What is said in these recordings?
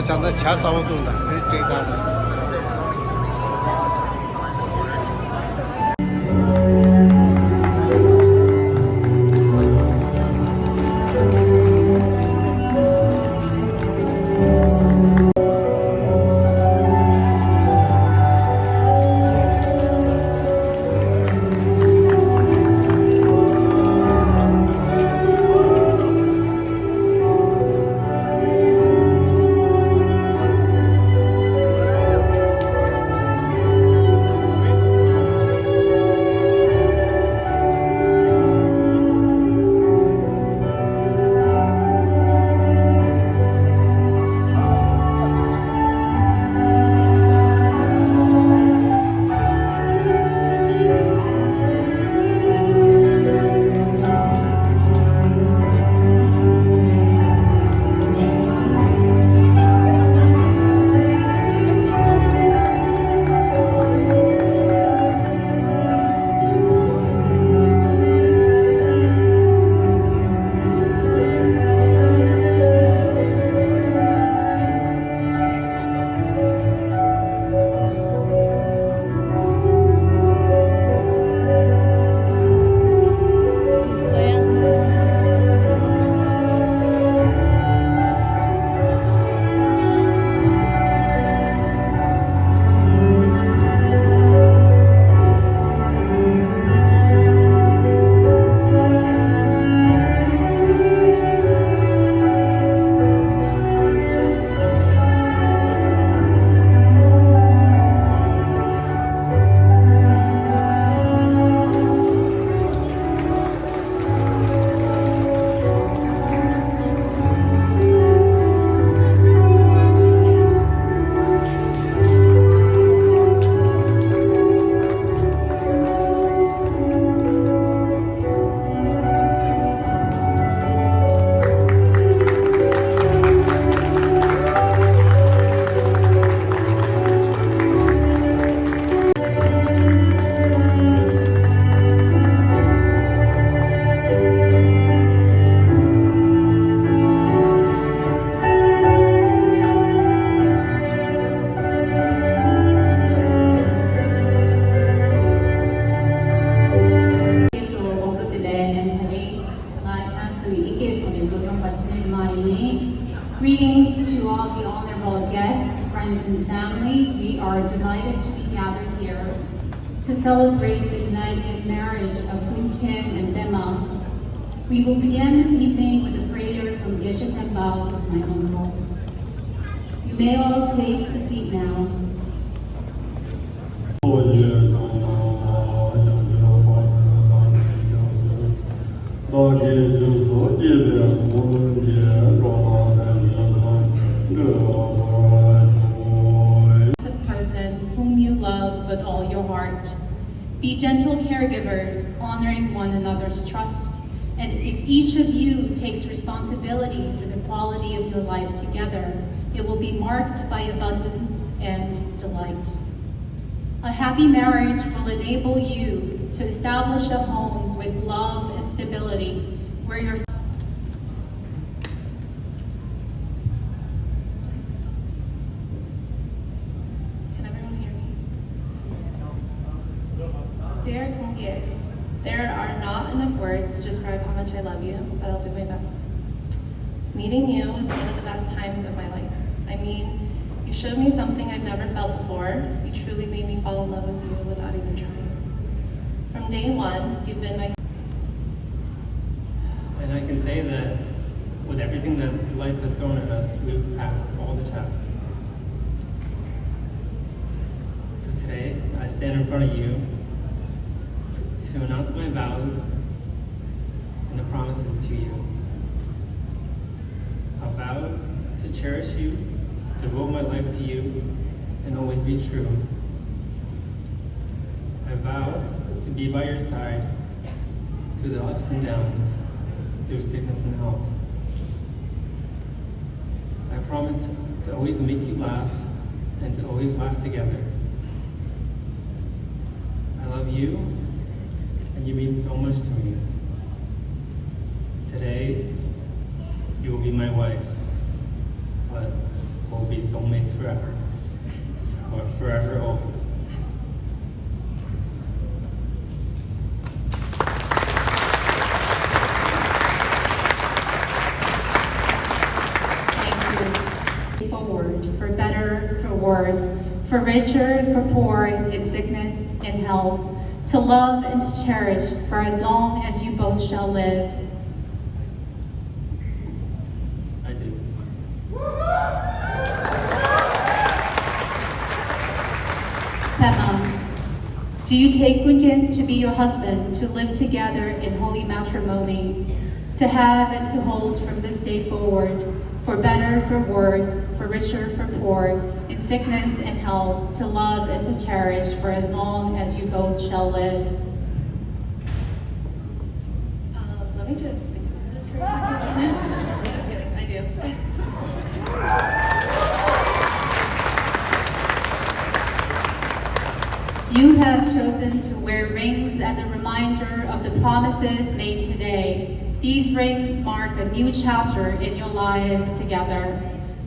的长得恰少动的，最大的。Greetings to all the honorable guests, friends, and family. We are delighted to be gathered here to celebrate the united marriage of Kun Kim and Bema. We will begin this evening with a prayer from Geshe Tenpa, who's my uncle. You may all take a seat now. Person whom you love with all your heart. Be gentle caregivers, honoring one another's trust. And if each of you takes responsibility for the quality of your life together, it will be marked by abundance and delight. A happy marriage will enable you to establish a home with love and stability, where your Dear Kongye, there are not enough words to describe how much I love you, but I'll do my best. Meeting you is one of the best times of my life. I mean, you showed me something I've never felt before. You truly made me fall in love with you without even trying. From day one, you've been my... And I can say that with everything that life has thrown at us, we've passed all the tests. So today, I stand in front of you to announce my vows and the promises to you. I vow to cherish you, devote my life to you, and always be true. I vow to be by your side through the ups and downs, through sickness and health. I promise to always make you laugh and to always laugh together. I love you, and you mean so much to me. Today, you will be my wife, but we'll be forever, always. Thank you. Forward, for better, for worse, for richer, for poor, in sickness, in health, to love and to cherish for as long as you both shall live. I do. Pema, do you take Gunkin to be your husband, to live together in holy matrimony, to have and to hold from this day forward, for better, for worse, for richer, for poor, in sickness and health, to love and to cherish for as long as you both shall live? Let me just think about this for a second. I'm just kidding, I do. You have chosen to wear rings as a reminder of the promises made today. These rings mark a new chapter in your lives together,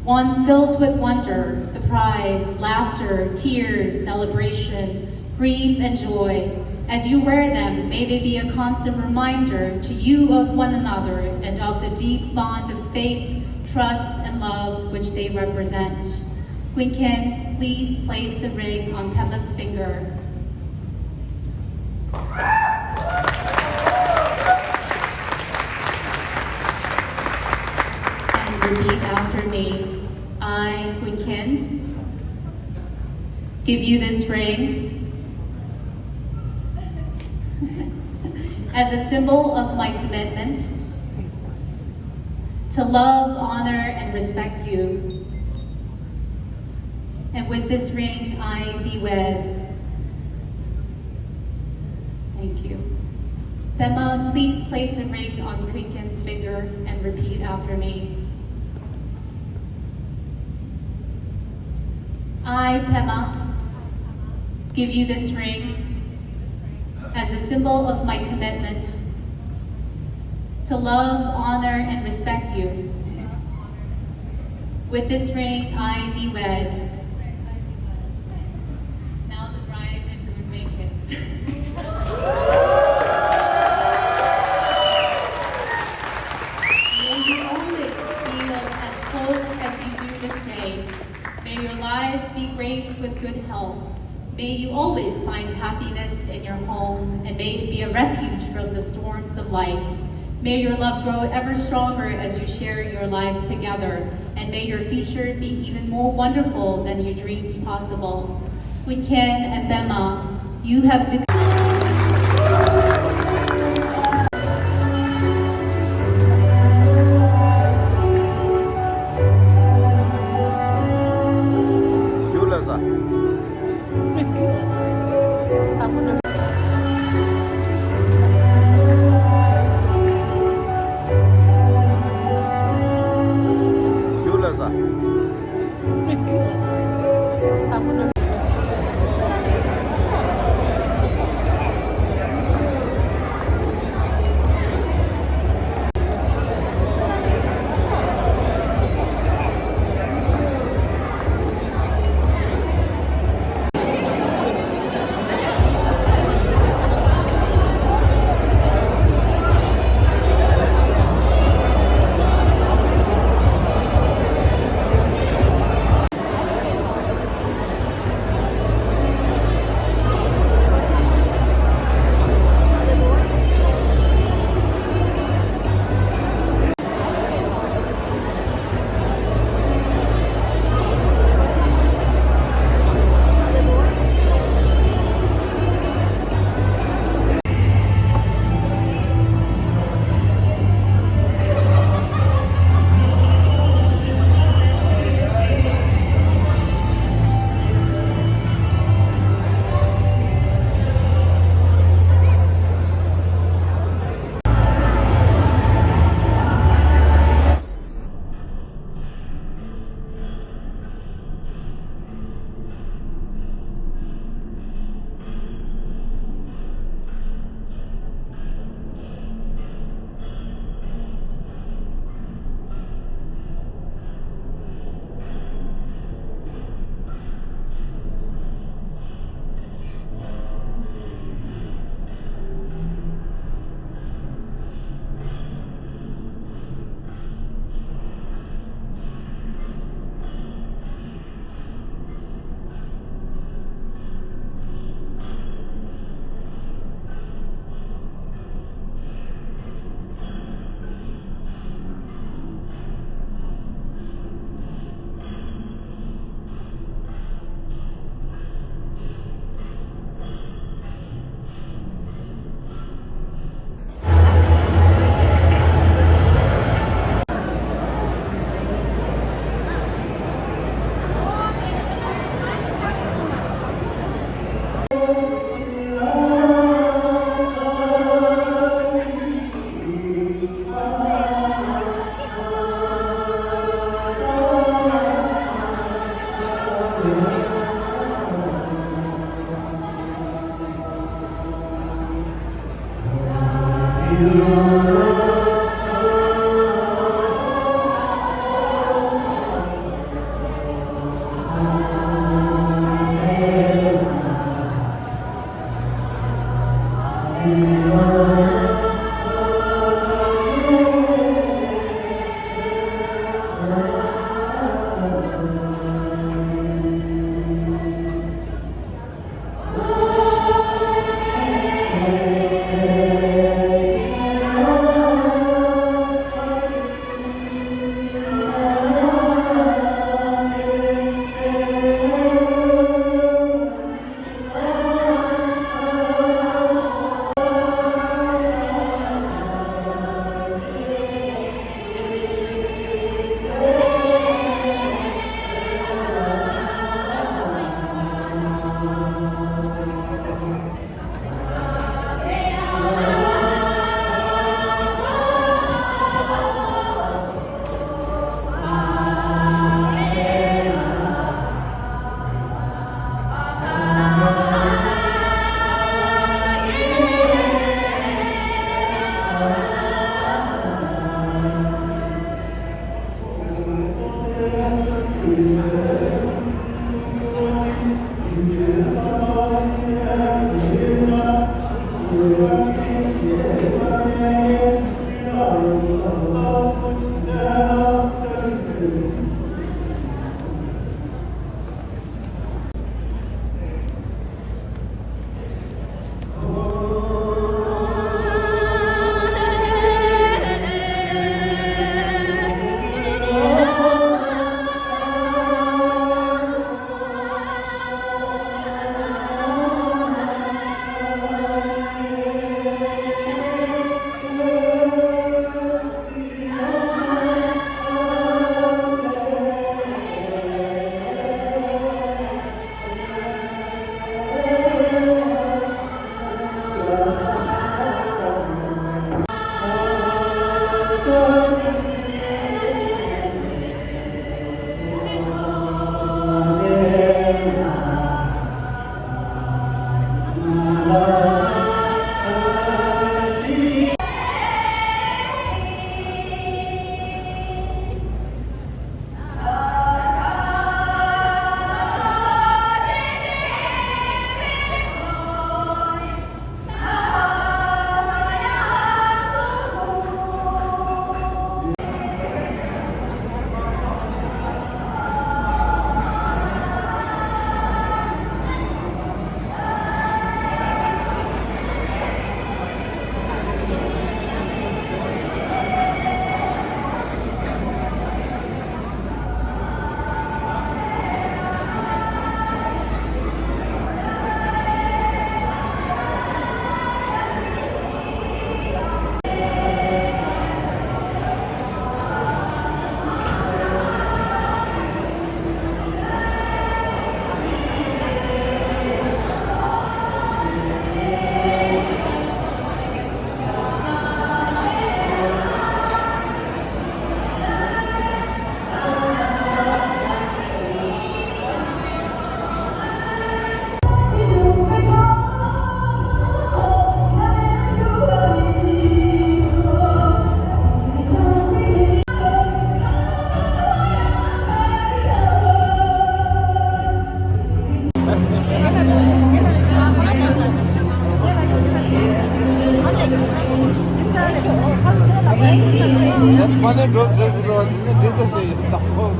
one filled with wonder, surprise, laughter, tears, celebration, grief, and joy. As you wear them, may they be a constant reminder to you of one another and of the deep bond of faith, trust, and love which they represent. Gunkin, please place the ring on Pema's finger. And repeat after me. I, Gunkin, give you this ring as a symbol of my commitment to love, honor, and respect you. And with this ring, I thee wed. Thank you. Pema, please place the ring on Gunkin's finger and repeat after me. I, Pema, give you this ring as a symbol of my commitment to love, honor, and respect you. With this ring, I thee wed. Now the bride and groom may kiss. May you always feel as close as you do this day. May your lives be graced with good health. May you always find happiness in your home, and may it be a refuge from the storms of life. May your love grow ever stronger as you share your lives together, and may your future be even more wonderful than you dreamed possible. Gunkin and Pema, you have Yulaza. Yulaza. 오늘 드레스로 왔는데 드레스 너무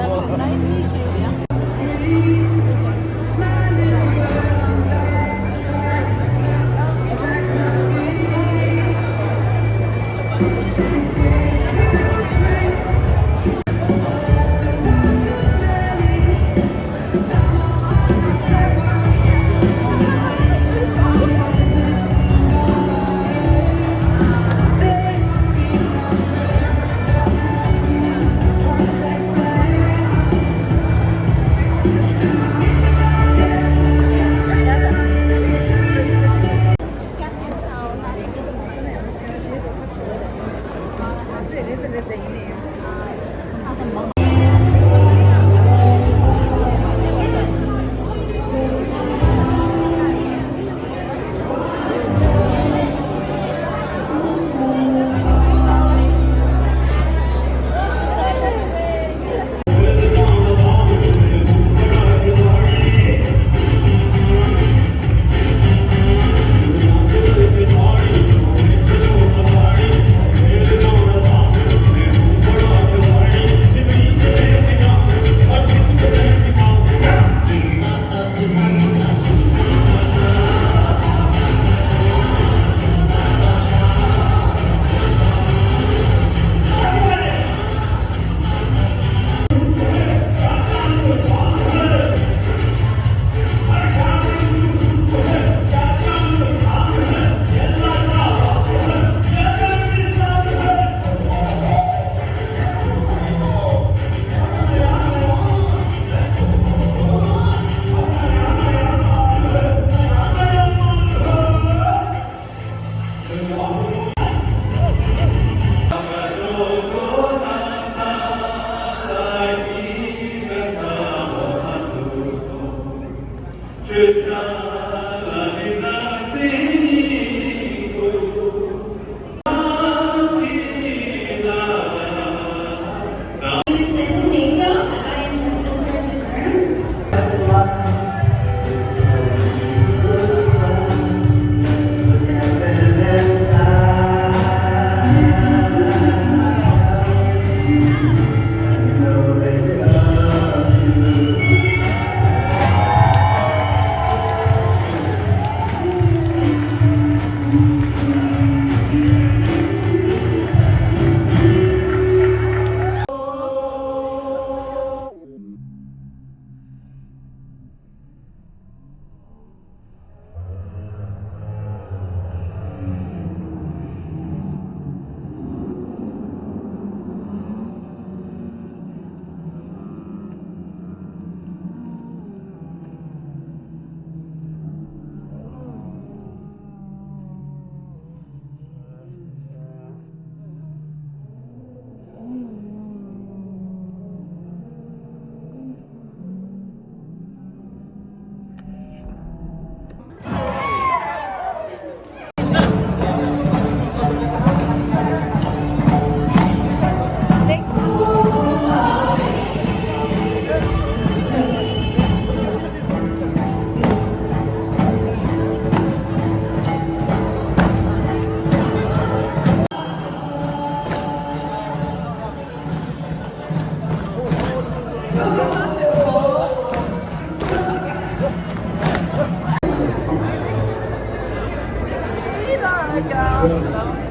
그래서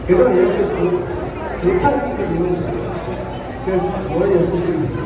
이렇게 못하니까 이런 거예요. 그래서 뭐예요?